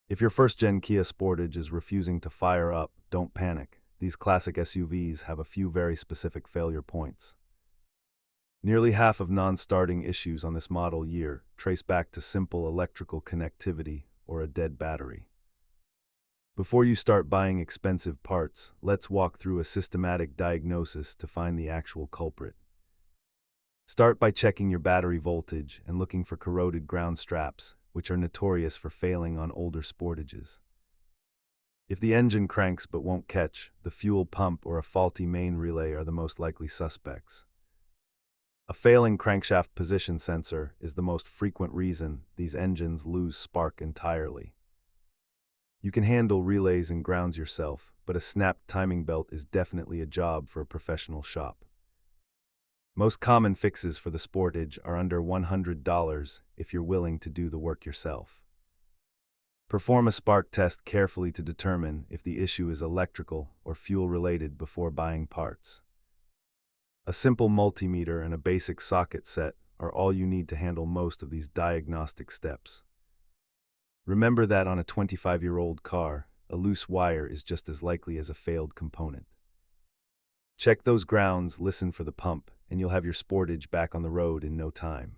If your first-gen Kia Sportage is refusing to fire up, don't panic. These classic SUVs have a few very specific failure points. Nearly half of non-starting issues on this model year trace back to simple electrical connectivity or a dead battery. Before you start buying expensive parts, let's walk through a systematic diagnosis to find the actual culprit. Start by checking your battery voltage and looking for corroded ground straps, which are notorious for failing on older Sportages. If the engine cranks but won't catch, the fuel pump or a faulty main relay are the most likely suspects. A failing crankshaft position sensor is the most frequent reason these engines lose spark entirely. You can handle relays and grounds yourself, but a snapped timing belt is definitely a job for a professional shop. Most common fixes for the Sportage are under $100 if you're willing to do the work yourself. Perform a spark test carefully to determine if the issue is electrical or fuel-related before buying parts. A simple multimeter and a basic socket set are all you need to handle most of these diagnostic steps. Remember that on a 25-year-old car, a loose wire is just as likely as a failed component. Check those grounds, listen for the pump, and you'll have your Sportage back on the road in no time.